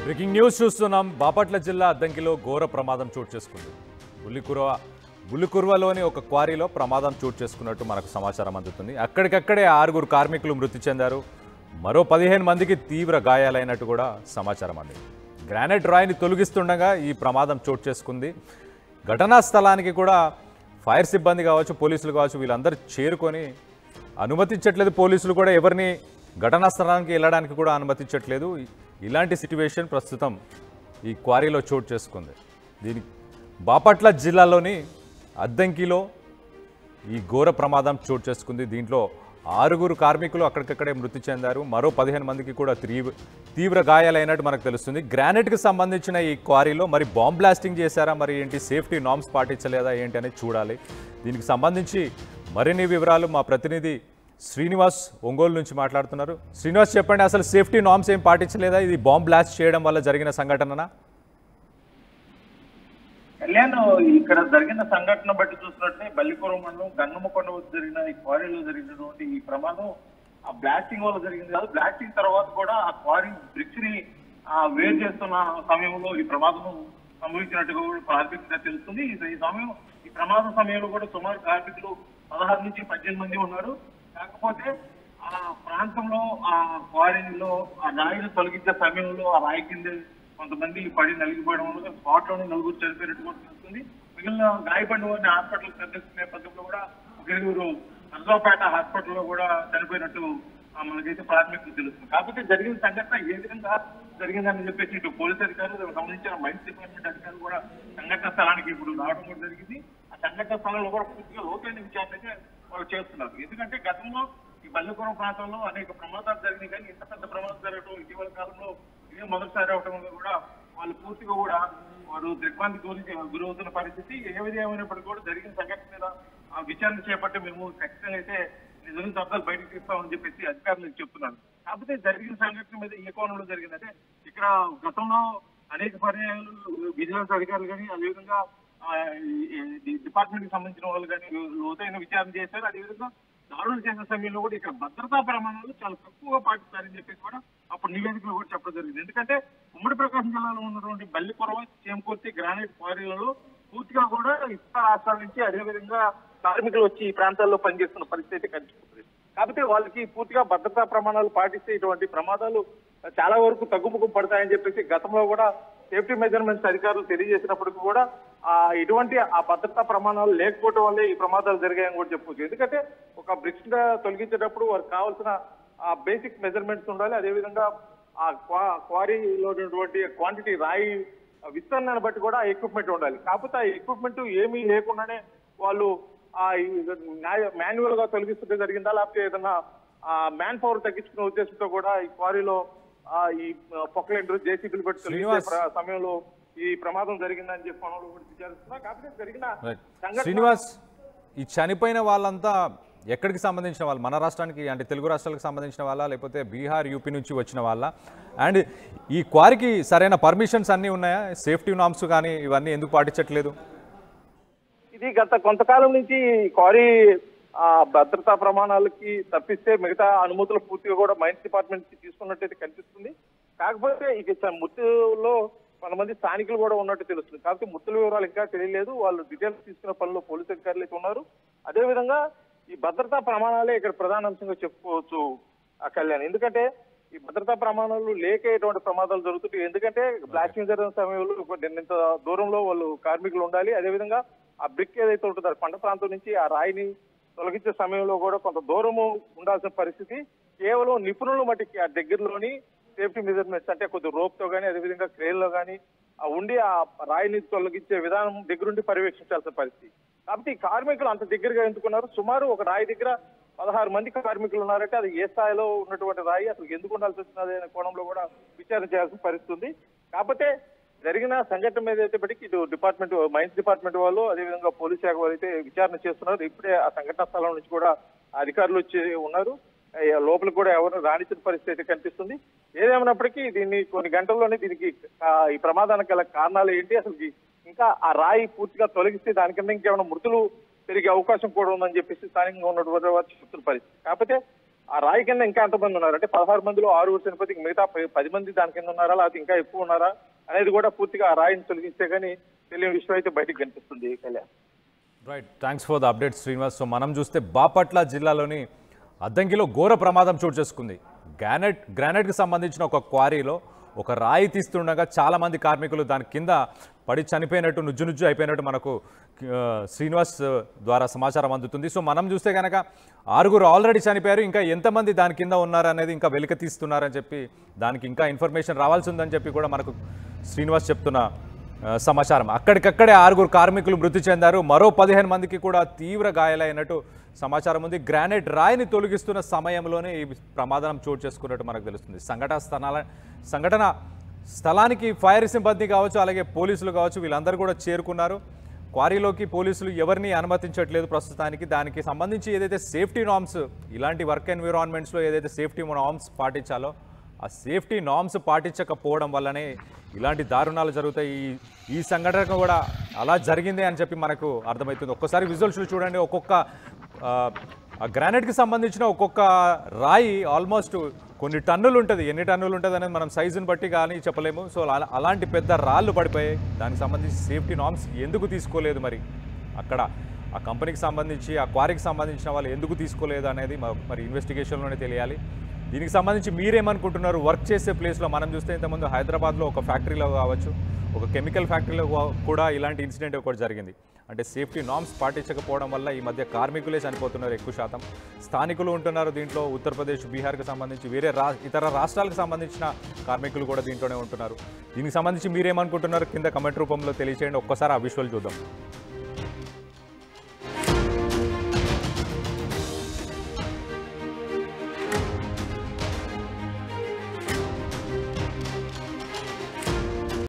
Breaking news చూస్తున్నాం. బాపట్ల జిల్లా అద్దంకిలో ఘోర ప్రమాదం చోటు చేసుకుంది. బుల్లికుర్వలోని ఒక క్వారీలో ప్రమాదం చోటు చేసుకున్నట్టు మనకు సమాచారం అందుతుంది. అక్కడికక్కడే 6 కార్మికులు మృతి చెందారు. మరో 15 మందికి తీవ్ర గాయాలైనట్టు కూడా సమాచారం అందింది. గ్రానైట్ రాయిని తొలగిస్తుండగా ఈ ప్రమాదం చోటు చేసుకుంది. ఘటనా స్థలానికి కూడా ఫైర్ సిబ్బంది కావచ్చు, పోలీసులు కావచ్చు, వీళ్ళందరూ చేరుకొని అనుమతించట్లేదు. పోలీసులు కూడా ఎవరిని ఘటనా స్థలానికి వెళ్ళడానికి కూడా అనుమతించట్లేదు. ఇలాంటి సిట్యువేషన్ ప్రస్తుతం ఈ క్వారీలో చోటు చేసుకుంది. దీనికి బాపట్ల జిల్లాలోని అద్దంకిలో ఈ ఘోర ప్రమాదం చోటు చేసుకుంది. దీంట్లో 6 కార్మికులు అక్కడికక్కడే మృతి చెందారు. మరో 15 మందికి కూడా తీవ్ర గాయాలైనట్టు మనకు తెలుస్తుంది. గ్రానైట్కి సంబంధించిన ఈ క్వారీలో మరి బాంబ్ బ్లాస్టింగ్ చేశారా, మరి ఏంటి సేఫ్టీ నార్మ్స్ పాటించలేదా ఏంటి అనేది చూడాలి. దీనికి సంబంధించి మరిన్ని వివరాలు మా ప్రతినిధి శ్రీనివాస్ ఒంగోలు నుంచి మాట్లాడుతున్నారు. శ్రీనివాస్, చెప్పండి, అసలు సేఫ్టీ నార్మ్స్ ఏం పాటించలేదా? ఇది బాంబ్ బ్లాస్ట్ చేయడం వల్ల జరిగిన సంఘటననా? కళ్యాణ్, ఇక్కడ జరిగిన సంఘటన బట్టి చూసినట్టే బల్లిపురం మండలం గన్నమ్మకొండ వద్ద జరిగిన ఈ క్వారీలో జరిగినటువంటి ఈ ప్రమాదం ఆ బ్లాస్టింగ్ వల్ల జరిగింది కాదు. బ్లాస్టింగ్ తర్వాత కూడా ఆ క్వారీ బ్రిక్స్ ని వేరు చేస్తున్న సమయంలో ఈ ప్రమాదం సంభవించినట్టుగా కూడా ప్రాథమికంగా తెలుస్తుంది. ఈ ప్రమాదం సమయంలో కూడా సుమారు కార్మికులు 16 నుంచి 18 మంది ఉన్నారు. కాకపోతే ఆ ప్రాంతంలో ఆ క్వారీలో ఆ రాయిని తొలగించే సమయంలో ఆ రాయి కింద కొంతమంది పడి నలిగిపోవడం వల్ల స్పాట్ లోనే 4 చనిపోయినట్టు కూడా తెలుస్తుంది. మిగిలిన గాయపడిన వారిని హాస్పిటల్ తరలిస్తున్న నేపథ్యంలో కూడా 1 నర్సాపేట హాస్పిటల్లో కూడా చనిపోయినట్టు మనకైతే ప్రాథమికంగా తెలుస్తుంది. కాకపోతే జరిగిన సంఘటన ఏ విధంగా జరిగిందని చెప్పేసి ఇటు పోలీసు అధికారులు, దానికి సంబంధించిన మైన్స్ డిపార్ట్మెంట్ అధికారులు కూడా సంఘటన స్థలానికి ఇప్పుడు రావడం కూడా జరిగింది. ఆ సంఘటన స్థలంలో కూడా పూర్తిగా లోతైన విచారణ వాళ్ళు చేస్తున్నారు. ఎందుకంటే గతంలో ఈ బల్లిపురం ప్రాంతంలో అనేక ప్రమాదాలు జరిగినాయి, కానీ ఇంత పెద్ద ప్రమాదం జరగడం ఇటీవల కాలంలో ఇదే మొదటిసారి అవడం వల్ల కూడా వాళ్ళు పూర్తిగా కూడా వారు దిగ్భ్రాంతికి గురవుతున్న పరిస్థితి. ఏది ఏమైనప్పటికీ కూడా జరిగిన సంఘటన మీద విచారణ చేపట్టి మేము ఖచ్చితంగా అయితే నిజం అర్థాలు బయటకు తీస్తామని చెప్పేసి అధికారులు చెప్తున్నారు. కాకపోతే జరిగిన సంఘటన మీద ఏ కోణంలో జరిగిందంటే, ఇక్కడ గతంలో అనేక పర్యాయాలు విజిలెన్స్ అధికారులు కానీ, అదేవిధంగా డిపార్ట్మెంట్ కి సంబంధించిన వాళ్ళు కానీ లోతైన విచారణ చేశారు. అదేవిధంగా దాడులు చేసిన సమయంలో కూడా ఇక్కడ భద్రతా ప్రమాణాలు చాలా తక్కువగా పాటిస్తారని చెప్పేసి కూడా అప్పుడు నివేదికలో కూడా చెప్పడం జరిగింది. ఎందుకంటే ఉమ్మడి ప్రకాశం జిల్లాలో ఉన్నటువంటి బల్లిపురం, చేమకుర్తి గ్రానైట్ క్వారీలలో పూర్తిగా కూడా ఇతర రాష్ట్రాల నుంచి అదేవిధంగా కార్మికులు వచ్చి ఈ ప్రాంతాల్లో పనిచేస్తున్న పరిస్థితి కనిపిస్తుంది. కాబట్టి వాళ్ళకి పూర్తిగా భద్రతా ప్రమాణాలు పాటిస్తే ఇటువంటి ప్రమాదాలు చాలా వరకు తగ్గుముఖం పడతాయని చెప్పేసి గతంలో కూడా సేఫ్టీ మెజర్మెంట్స్ అధికారులు తెలియజేసినప్పటికీ కూడా ఇటువంటి ఆ భద్రతా ప్రమాణాలు లేకపోవడం వల్లే ఈ ప్రమాదాలు జరిగాయని కూడా చెప్పవచ్చు. ఎందుకంటే ఒక బ్రిక్స్ తొలగించేటప్పుడు వారికి కావాల్సిన బేసిక్ మెజర్మెంట్స్ ఉండాలి. అదేవిధంగా ఆ క్వారీలో ఉన్నటువంటి క్వాంటిటీ రాయి విస్తరణను బట్టి కూడా ఎక్విప్మెంట్ ఉండాలి. కాకపోతే ఆ ఎక్విప్మెంట్ ఏమీ లేకుండానే వాళ్ళు మాన్యువల్ గా తొలగిస్తుంటే జరిగిందా, లేకపోతే ఏదన్నా మ్యాన్ పవర్ తగ్గించుకునే ఉద్దేశంతో కూడా ఈ క్వారీలో ఈ పొక్లెండర్ జేసీబీలు పెట్టి తొలగించే సమయంలో ఈ ప్రమాదం జరిగిందని చెప్పి మనలో కూడా విచారిస్తున్నా. కాకపోతే జరిగిన శ్రీనివాస్, ఈ చనిపోయిన వాళ్ళంతా ఎక్కడికి సంబంధించిన వాళ్ళు? మన రాష్ట్రానికి అంటే తెలుగు రాష్ట్రాలకు సంబంధించిన వాళ్ళ, లేకపోతే బీహార్, యూపీ నుంచి వచ్చిన వాళ్ళ? అండ్ ఈ క్వారీకి సరైన పర్మిషన్స్ అన్నీ ఉన్నాయా? సేఫ్టీ నార్మ్స్ కానీ ఇవన్నీ ఎందుకు పాటించట్లేదు? ఇది గత కొంతకాలం నుంచి క్వారీ భద్రతా ప్రమాణాలకి తప్పిస్తే మిగతా అనుమతులు పూర్తిగా కూడా మైన్స్ డిపార్ట్మెంట్ కి తీసుకున్నట్టయితే కనిపిస్తుంది. కాకపోతే ఇక మృతుల్లో కొంతమంది స్థానికులు కూడా ఉన్నట్టు తెలుస్తుంది. కాబట్టి మృతుల వివరాలు ఇంకా తెలియలేదు. వాళ్ళు డీటెయిల్స్ తీసుకున్న పనిలో పోలీసు అధికారులు అయితే ఉన్నారు. అదేవిధంగా ఈ భద్రతా ప్రమాణాలే ఇక్కడ ప్రధాన అంశంగా చెప్పుకోవచ్చు కళ్యాణ్. ఎందుకంటే ఈ భద్రతా ప్రమాణాలు లేక ఎటువంటి ప్రమాదాలు జరుగుతుంటాయి. ఎందుకంటే బ్లాస్టింగ్ జరిగిన సమయంలో ఇంత దూరంలో వాళ్ళు కార్మికులు ఉండాలి. అదేవిధంగా ఆ బ్రిక్ ఏదైతే ఉంటుందో పంట ప్రాంతం నుంచి ఆ రాయిని తొలగించే సమయంలో కూడా కొంత దూరము ఉండాల్సిన పరిస్థితి. కేవలం నిపుణులు మట్టికి ఆ దగ్గరలోని సేఫ్టీ మెజర్మెంట్స్ అంటే కొద్ది రోప్ తో కానీ, అదేవిధంగా క్రేన్ లో కానీ ఉండి ఆ రాయిని తొలగించే విధానం దగ్గరుండి పర్యవేక్షించాల్సిన పరిస్థితి. కాబట్టి ఈ కార్మికులు అంత దగ్గరగా ఎందుకున్నారు? సుమారు ఒక రాయి దగ్గర 16 మంది కార్మికులు ఉన్నారంటే అది ఏ స్థాయిలో ఉన్నటువంటి రాయి, అసలు ఎందుకు ఉండాల్సి వచ్చినది అనే కోణంలో కూడా విచారణ చేయాల్సిన పరిస్థితి ఉంది. కాకపోతే జరిగిన సంఘటన మీద అయితే బట్టి ఇటు డిపార్ట్మెంట్ మైన్స్ డిపార్ట్మెంట్ వాళ్ళు, అదేవిధంగా పోలీస్ శాఖ వాళ్ళు అయితే విచారణ చేస్తున్నారు. ఇప్పుడే ఆ సంఘటన స్థలం నుంచి కూడా అధికారులు వచ్చి ఉన్నారు. లోపలికి కూడా ఎవరు రాణించిన పరిస్థితి అయితే కనిపిస్తుంది. ఏదేమైనప్పటికీ దీన్ని కొన్ని గంటల్లోనే దీనికి ఈ ప్రమాదానికి గల కారణాలు ఏంటి, అసలు ఇంకా ఆ రాయి పూర్తిగా తొలగిస్తే దానికన్నా ఇంకేమైనా మృతులు పెరిగే అవకాశం కూడా ఉందని చెప్పేసి స్థానికంగా ఉన్నటువంటి వారు చెప్తున్న పరిస్థితి. కాకపోతే ఆ రాయి కింద ఇంకా ఎంతమంది ఉన్నారు అంటే 16 మందిలో 6 చనిపోతే మిగతా 10 మంది దాని కింద ఉన్నారా లేకపోతే ఇంకా ఎక్కువ ఉన్నారా అనేది కూడా పూర్తిగా ఆ రాయిని తొలగిస్తే కానీ తెలియని విషయం అయితే బయటకు కనిపిస్తుంది Kalyan. Right, thanks for the update Srinivas. So మనం చూస్తే బాపట్ల జిల్లాలోని అద్దంకిలో ఘోర ప్రమాదం చోటు చేసుకుంది. గ్రానైట్కి సంబంధించిన ఒక క్వారీలో ఒక రాయి తీస్తుండగా చాలామంది కార్మికులు దాని కింద పడి చనిపోయినట్టు నుజ్జు అయిపోయినట్టు మనకు శ్రీనివాస్ ద్వారా సమాచారం అందుతుంది. సో మనం చూస్తే కనుక 6 ఆల్రెడీ చనిపోయారు, ఇంకా ఎంతమంది దాని కింద ఉన్నారనేది ఇంకా వెలికి తీస్తున్నారని చెప్పి దానికి ఇంకా ఇన్ఫర్మేషన్ రావాల్సి ఉందని చెప్పి కూడా మనకు శ్రీనివాస్ చెప్తున్న సమాచారం. అక్కడికక్కడే 6 కార్మికులు మృతి చెందారు, మరో 15 మందికి కూడా తీవ్ర గాయాలైనట్టు సమాచారం ఉంది. గ్రానైట్ రాయిని తొలగిస్తున్న సమయంలోనే ఈ ప్రమాదం చోటు చేసుకున్నట్టు మనకు తెలుస్తుంది. సంఘటన స్థలానికి ఫైర్ సిబ్బంది కావచ్చు, అలాగే పోలీసులు కావచ్చు, వీళ్ళందరూ కూడా చేరుకున్నారు. క్వారీలోకి పోలీసులు ఎవరిని అనుమతించట్లేదు ప్రస్తుతానికి. దానికి సంబంధించి ఏదైతే సేఫ్టీ నార్మ్స్, ఇలాంటి వర్క్ ఎన్విరాన్మెంట్స్లో ఏదైతే సేఫ్టీ నార్మ్స్ పాటించాలో ఆ సేఫ్టీ నార్మ్స్ పాటించకపోవడం వల్లనే ఇలాంటి దారుణాలు జరుగుతాయి. ఈ సంఘటన కూడా అలా జరిగిందే అని చెప్పి మనకు అర్థమవుతుంది. ఒక్కసారి విజువల్స్లో చూడండి, ఒక్కొక్క గ్రానైట్కి సంబంధించిన ఒక్కొక్క రాయి ఆల్మోస్ట్ కొన్ని టన్నులు ఉంటుంది. ఎన్ని టన్నులు ఉంటుంది అనేది మనం సైజుని బట్టి కానీ చెప్పలేము. సో అలాంటి పెద్ద రాళ్ళు పడిపోయాయి. దానికి సంబంధించి సేఫ్టీ నార్మ్స్ ఎందుకు తీసుకోలేదు, మరి అక్కడ ఆ కంపెనీకి సంబంధించి ఆ క్వారీకి సంబంధించిన వాళ్ళు ఎందుకు తీసుకోలేదు అనేది మరి ఇన్వెస్టిగేషన్లోనే తెలియాలి. దీనికి సంబంధించి మీరేమనుకుంటున్నారు? వర్క్ చేసే ప్లేస్లో మనం చూస్తే ఇంతకుముందు హైదరాబాద్లో ఒక ఫ్యాక్టరీలో కావచ్చు, ఒక కెమికల్ ఫ్యాక్టరీలో కూడా ఇలాంటి ఇన్సిడెంట్ ఒకటి జరిగింది. అంటే సేఫ్టీ నార్మ్స్ పాటించకపోవడం వల్ల ఈ మధ్య కార్మికులే చనిపోతున్నారు ఎక్కువ శాతం. స్థానికులు ఉంటున్నారు దీంట్లో, ఉత్తరప్రదేశ్, బీహార్కి సంబంధించి వేరే ఇతర రాష్ట్రాలకు సంబంధించిన కార్మికులు కూడా దీంట్లోనే ఉంటున్నారు. దీనికి సంబంధించి మీరేమనుకుంటున్నారు కింద కమెంట్ రూపంలో తెలియచేయండి. ఒక్కసారి ఆ విజువల్ చూద్దాం.